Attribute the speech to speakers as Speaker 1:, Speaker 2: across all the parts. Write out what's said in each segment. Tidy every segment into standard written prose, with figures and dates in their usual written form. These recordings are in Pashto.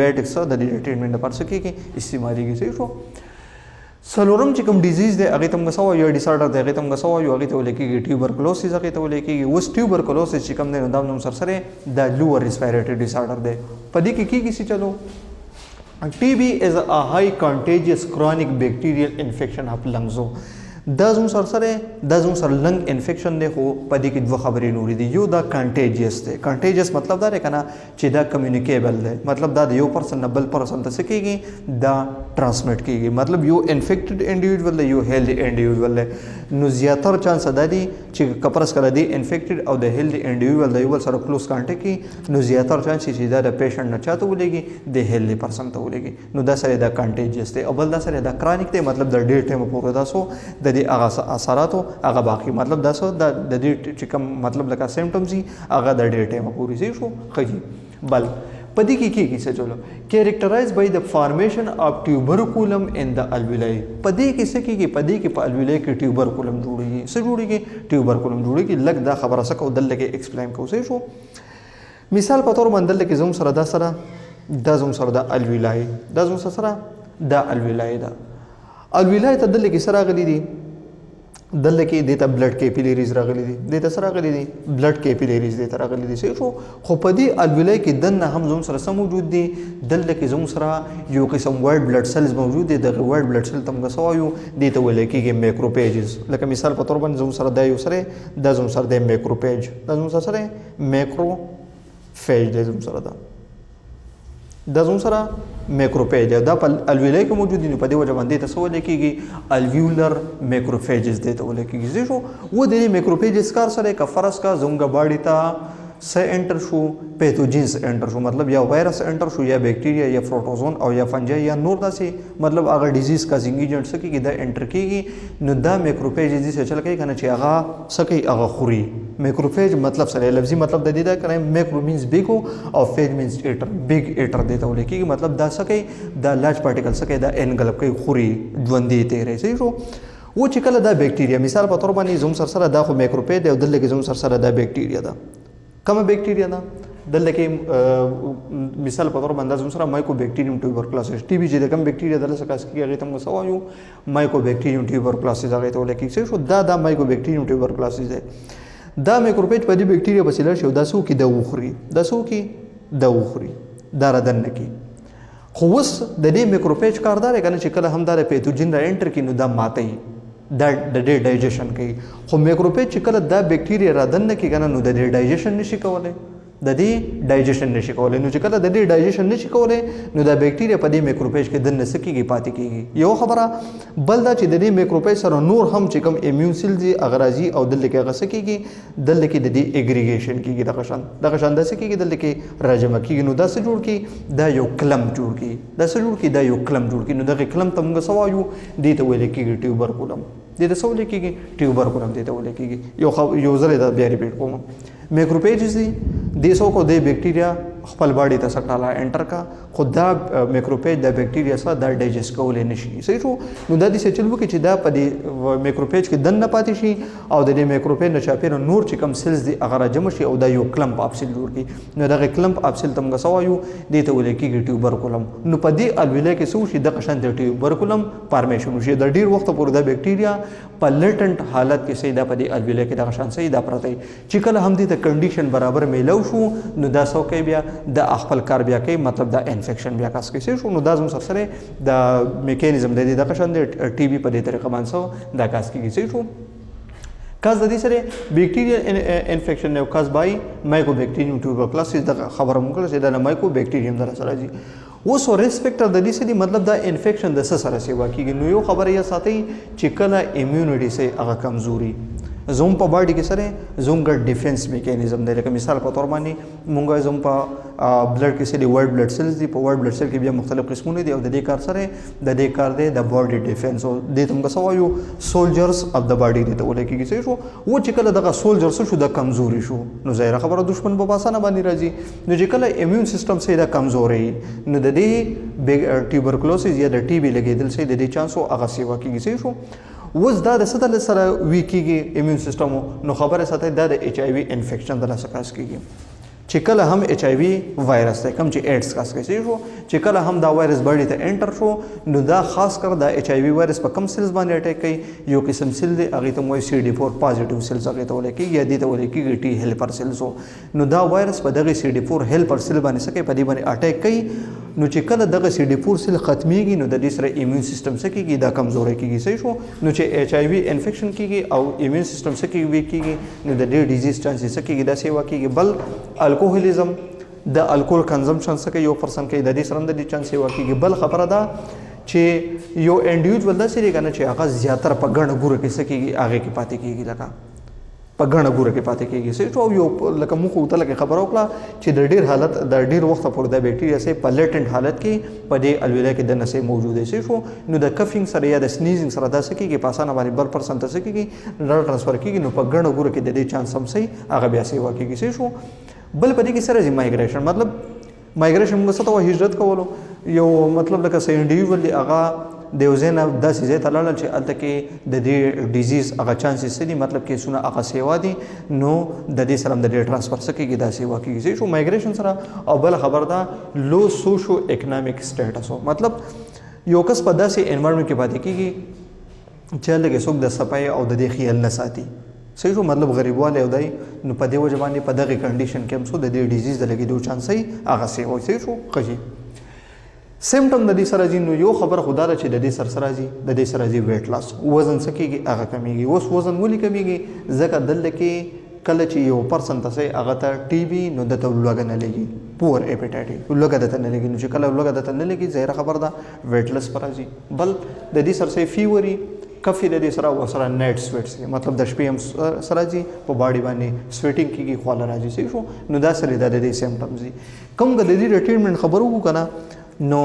Speaker 1: انټيبایوټکس د دې ټریټمنټ لپاره څه کیږي استعمالېږي. صحیح شو. څلورم چې کوم ډیزیز دی هغه ته موږ څه وایو، ډیس آرډر دی هغه ته موږ څه وایو، هغه ته ویل کېږي ټیوبرکلوسیس، هغه ته ویل کېږي. اوس ټیوبرکلوسیس چې کوم دی نو دا نوم سره د لوور ریسپیریټري ډیس آرډر دی. په دې کې کېږي چې چلو TB is a high contagious chronic bacterial infection of lungs. دا زموږ سره لنګ انفیکشن دی، خو په دې کې دوه خبرې نورې دي. یو دا کانټیجیس دی. کانټیجیس مطلب دا دی کنه چې دا کمیونیکیبل دی، مطلب دا د یو پرسن نه بل پرسن ته څه کېږي دا ټرانسمیټ کېږي. مطلب یو انفیکټډ انډیویډول دی یو هیلدي انډیویډول دی. نو زیاتره چانس دا دی چې کپرس کړه دی انفیکټډ او د هیلدي انډیویډول د یو بل سره کلوز کانټیکټ کی، نو زیاتره چانس چې دا د پیشنټ نه چاته ولېږي د هیلدي پرسن ته ولېږي. نو دا سره دا کانټیجیس دی. او بل دا سره دا کرانیک دی، مطلب د ډېر ټایم پورې دا سو د دې هغه اثراتو هغه باقي، مطلب دا څه د دې چې کوم مطلب لکه سیمټمز دي هغه د ډېر ټایم پورې صحیح شو. خجی بل په دې کې کېږي څه چلو کیریکټرایز بای د فارمیشن اف ټیوبرکولم ان د الویلای. په دې کې څه کېږي، په دې کې په الویلای کې ټیوبرکولم جوړیږي. څه جوړیږي؟ ټیوبرکولم جوړیږي. لږ دا خبره څه کو دلته کې ایکسپلین کوو. صحیح شو. مثال په تور باندې دلته کې زوم سره دا زوم سره د الویلای، دا زوم سره د الویلای دا الویلای ته دلته کې سره غلي دي، دلته کې دیتا بلډ کیپیلریز راغلي دي، دیتا سره راغلي دي بلډ کیپیلریز دیتا راغلي دي. صحیح شو. خو په دې الویلای کې دنه هم زوم سره سم موجود دي. دلته کې زوم سره یو قسم وایټ بلډ سیلز موجود دي. د وایټ بلډ سیل تم غسوایو دیتا ویل کېږي میکروپیجز. لکه مثال په تور باندې زوم سره دا یو سره دا زوم سره د میکروپیج، دا زوم سره میکروفیج دی زوم سره دا زوم سره میکروپیج دا په الویلای کې موجود دي. په دې وجه باندې تاسو ولې کېږي الویولر میکروفیجز دی ته ولې کېږي. زه شو و د میکروفیجز کار سره کا فرض کا زونګه باډی ته س انټر شو پیتوجنز انټر شو، مطلب یا وایرس انټر شو یا بیکټیریا یا پروټوزون او یا فنجای یا نور داسې مطلب هغه ډیزیز کازینګ ایجنټ څه کېږي دا انټر کېږي. نو دا میکروفیج دې څه چل کوي کنه چې هغه څه کوي هغه خوري. میکروفیج مطلب سره لفظي مطلب د دې دا کنه میکرو مینز بیگ او فیج مینز ایټر، بیگ ایټر دی ته ولې کېږي. مطلب دا څه کوي دا لارج پارټیکل څه کوي دا انګلب کوي خوري ژوندې تیرې. صحیح شو. و چې کله دا بیکټیریا مثال په تور باندې زوم سره دا خو میکروفیج دی او دلته کې زوم سره دا بیکټیریا ده. کومه بیکټیریا ده دلته کې مثال په تور باندې زوم سره مایکو بیکټیریوم ټیوبرکلوسیس ټي بي چې د کوم بیکټیریا د لسه کاس کې هغه ته موږ سوایو مایکو بیکټیریوم ټیوبرکلوسیس هغه ته ولکې څه شو دا مایکو بیکټیریوم ټیوبرکلوسیس دی. دا میکروفیج په دې بیکټیریا په سیلر شو دا سو کې د وخوري، دا سو کې د وخوري دا ردن کې. خو اوس د دې میکروفیج کاردار کنه چې کله هم دا پیتوجن را انټر کینو دا ماتي دا د دې ډایجیشن کوي. خو میکروفیج چې کله دا بیکټیریا را دن کې کنه نو د دې ډایجیشن نشي کولای، د دې ډایجیشن نشي کولای. نو چې کله د دې ډایجیشن نشي کولای نو دا بیکټیریا په دې میکروفیج کې دنه سکیږي پاتې کیږي. یو خبره بل دا چې د دې میکروفیج سره نور هم چې کوم ایمیون سیلز اغرازي او دلته کې هغه سکیږي دلته کې د دې اګریګیشن کیږي د غشان د سکیږي دلته کې راجمه کیږي. نو دا څه جوړ کی دا یو کلم جوړ کی، دا څه جوړ کی دا یو کلم جوړ کی. نو دغه کلم ته موږ سوایو دې ته ویل کېږي ټیوبرکولم. دې ته څه ویل کېږي ټیوبرکولم دې ته ویل کېږي. یو ځل دا بیا ریپیټ کوم. میکروفیجز دي دې سو کو د بیکټیریا خپل باډي ته سټاله انټر کا، خو دا میکروفیج د بیکټیریا سره دا ډایجست کولای نشي. صحیح شو. نو دا دې څه چلو کې چې دا په دې میکروفیج کې دنه پاتې شي او د دې میکروفیج نه چاپیره نور چې کوم سیلز دي هغه راجم شي او دا یو کلمپ اپسل جوړ کی. نو دا کلمپ اپسل تم غسوایو دې ته ولې کېږي ټیوبرکولم. نو په دې الویلای کې څه شي د قشن د ټیوبرکولم فارمیشن شي. د ډیر وخت پورې دا بیکټیریا په لیټنټ حالت کې سیدا په دې الویلای کې د قشن سیدا پرته چې کله هم دې ته کنډیشن برابر میلو شو نو دا څه کوي بیا د خپل کار بیا کوي، مطلب دا انفیکشن بیا کاس کوي. شو نو دا زموږ سره د میکانیزم د دې د قشن د ټي بي په دې طریقه باندې دا کاس کوي. شو کاز د دې سره بیکټیریل انفیکشن او کاز بای مایکرو بیکټیریوم ټیوبرکلوسیس د خبره مونږ کړه چې دا مایکرو بیکټیریوم در سره دي. اوس ریسپیکټ د دې سره مطلب دا انفیکشن د سره سیوا کیږي. نو یو خبره یا ساتي چې کله ایمیونټي سي هغه کمزوري زوم په باډي کې سره زوم ګډ ډیفنس میکانیزم دی. لکه مثال په تور باندې مونږه زوم په بلډ کې سره وایټ بلډ سیلز دي. په وایټ بلډ سیل کې بیا مختلف قسمونه دي او د دې کار سره د دې کار دی د باډي ډیفنس او د تم څه وایو سولجرز اف د باډي دی ته ولې کېږي. صحیح شو. و چې کله دغه سولجرز شو د کمزوري شو نو ظاهره خبره دشمن په باسانه باندې راځي. نو چې کله ایمیون سیستم سره د کمزوري نو د دې ټیوبرکلوسیس یا د ټي بي لګیدل سره د دې چانس او هغه سیوا کېږي. صحیح شو. اوس دا د ستل سره وی کېږي ایمیون سیستم نو خبره ساتي دا د ایچ آی وی انفیکشن د لاسه کاس کېږي. چې کله هم ایچ آی وی وایرس دی کوم چې ایډز کس کې شو چې کله هم دا وایرس باډي ته انټر شو نو دا خاص کر دا ایچ آی وی وایرس په کم سیلز باندې اٹیک کوي یو قسم سیل دی هغه ته موي سی ډي 4 پازیټیو سیلز هغه ته ولکې یا دي ته ولکې ټي هیلپر سیلز نو دا وایرس په دغه سی ډي 4 هیلپر سیل باندې سکه په دې باندې اٹیک کوي نو چې کله دغه سی ډي 4 سیل ختميږي نو د دې سره ایمیون سیستم سکیږي دا کمزوري کیږي صحیح شو نو چې ایچ آی وی انفیکشن کیږي او ایمیون سیستم سکیږي نو د دې ډیزیز چانسز سکیږي دا سیوا کیږي بل الکوهولیزم د الکول کنزمپشن څخه یو پرسن کې د دې سره د چانس یو کېږي بل خبره ده چې یو انډیویډوال د سری کنه چې هغه زیاتره په ګڼ ګوره کې سکیږي هغه کې پاتې کېږي لکه په ګڼ ګوره کې پاتې کېږي سې یو لکه موږ ته لکه خبره وکړه چې د ډیر حالت د ډیر وخت پورې د بیکټیریا سه په لیټنت حالت کې په دې الویلا کې د نسې موجود دي سې نو د کفینګ سره یا د سنیزینګ سره دا سکیږي په اسانه باندې بل پرسن ته سکیږي ډر ټرانسفر کېږي نو په ګڼ ګوره کې د دې چانس هم سي هغه بیا سي واکېږي سې بل پدې کې سره مایګریشن مطلب مایګریشن موږ څه ته وایو هجرت کولو یو مطلب لکه سې انډیویډوال دی هغه د یو ځای نه داسې ځای ته لاړل چې هلته کې د دې ډیزیز هغه چانسز څه دي مطلب کیسونه هغه سیوا دي نو د دې سره د دې ټرانسفر څه کېږي دا سیوا کېږي شو مایګریشن سره او بل خبر ده لو سوشو اکنامک سټیټس مطلب یو کس په داسې انوایرمنټ کې پاتې کېږي چې لکه څوک د صفای او د دې خیال نه ساتي صحیح شو مطلب غریبواله او دی نو په دې وجه باندې په دغه کنډیشن کې هم څو د دې ډیزیز د لګېدو چانس یې هغه سی وي صحیح شو خجی سیمټم د دې سره جی نو یو خبر خدا ده چې د دې سر سره جی د دې سره جی ویټ لاس وزن سکیږي هغه کمیږي اوس وزن ولې کمیږي ځکه دلته کې کله چې یو پرسن ته هغه ته ټي بي نو د ته لوګ نه لګي پور اپیټایټ لوګ د ته نه لګي نو چې کله لوګ د ته نه لګي ظاهر خبر ده ویټ لاس پر راځي بل د دې سر سه فیوري کفی د دې سره وسره نیټ سویټس مطلب د شپې هم سره جی په باډي باندې سویټینګ کیږي خواله راځي صحیح شو نو دا سره د دې سیمټمز دي کوم د دې ټریټمنټ خبرو کو کنه نو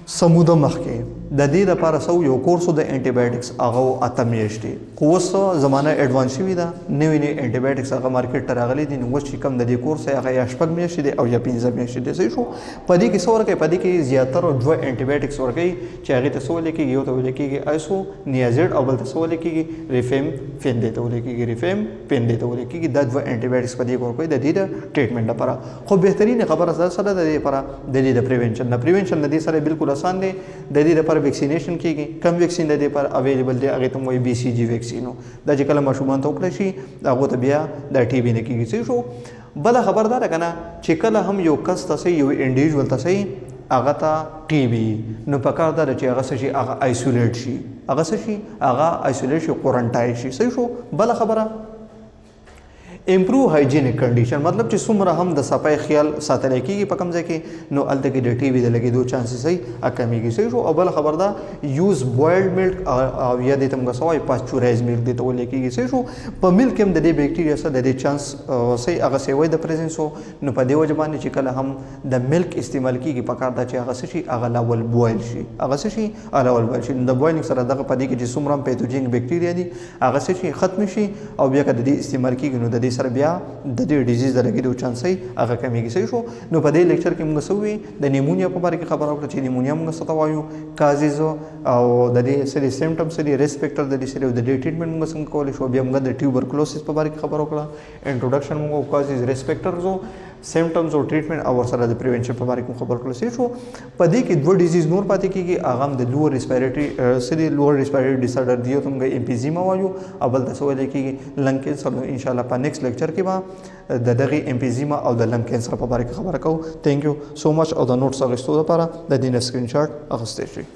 Speaker 1: سموده مخکې د دې لپاره سو یو کورس د انټي بایوټکس هغه اتمیشتي خو اوس زمانه ایڈوانس شوی دا نوې نوې انټي بایوټکس هغه مارکیټ ته راغلي دي نو چې کم د دې کورس هغه یا شپږ میاشتې دی او یا 15 میاشتې دی صحیح شو په دې کې څو ورکه په دې کې زیاتره دوه انټي بایوټکس ورکي چې هغه ته څو لیکي یو ته لیکي ایسو نیازیډ او بل ته څو لیکي ریفیم فین دی ته لیکي ریفیم پین دی ته لیکي دا دوه انټي بایوټکس په دې ورکوي د دې د ټریټمنټ لپاره خو بهترین خبره سره د دې لپاره د دې د پریونشن د دې سره بالکل آسان دی د دې لپاره ویکسینیشن کیږي کم ویکسین د دې پر اویلیبل دی هغه ته موي بي سي جي ویکسینو دا چې کله ماشومان ته وکړي شي هغه ته بیا د ټي بي نه کیږي څه شو بل خبردار کنه چې کله هم یو کس ته یو انډیویډوال ته هغه ته ټي بي نو پکار دا چې هغه شي هغه آیسولیټ شي هغه شي هغه آیسولیټ شي کوارنټاین شي صحیح شو بل خبره امپروو هایجینیک کنډیشن مطلب چې څومره هم د صفای خیال ساتل کېږي په کوم ځای کې نو الته کې د ټي بي د لګېدو چانسز یې کمیږي صحیح شو او بل خبر ده یوز بوایلډ ملک او یا د تم غسوای پاسچورایز ملک د ته ولې کېږي صحیح شو په ملک هم د دې بیکټیریا سره د دې چانس صحیح هغه سیوي د پریزنس نو په دې وجه باندې چې کله هم د ملک استعمال کېږي په کار دا چې هغه شي هغه لاول بوایل شي هغه شي الاول بوایل شي د بوایلینګ سره دغه په دې کې چې څومره پیتوجین بیکټیریا دي هغه شي ختم شي او بیا کله د دې استعمال کېږي نو د دې سره بیا د دې ډیزیز د لګېدو چانس یې هغه کمیږي صحیح شو نو په دې لیکچر کې موږ سوي د نیمونیا په اړه کې خبره وکړه چې نیمونیا موږ څه ته وایو کازیز او د دې سری سیمټمز سری ریسپیکټر د دې سری د دې ټریټمنټ موږ څنګه کولای شو بیا موږ د ټیوبرکلوسس په اړه کې خبره وکړه انټروډکشن موږ کازیز ریسپیکټرز سیمټمز او ټریټمنټ او سره د پریونشن په اړه کې خبر کړل شو په دې کې دوه ډیزیز نور پاتې کیږي هغه د لوور ریسپیریټری سری لوور ریسپیریټری ډیس آرډر دی ته موږ امفیزیما وایو او بل تاسو ولې کېږي لنګ کینسر ان شاء الله په نیکسټ لیکچر کې به د دغه امفیزیما او د لنګ کینسر په اړه کې خبره کوو ثانک یو سو مچ او د نوټس اغوستو لپاره د دې سکرین شاټ اخیستل شي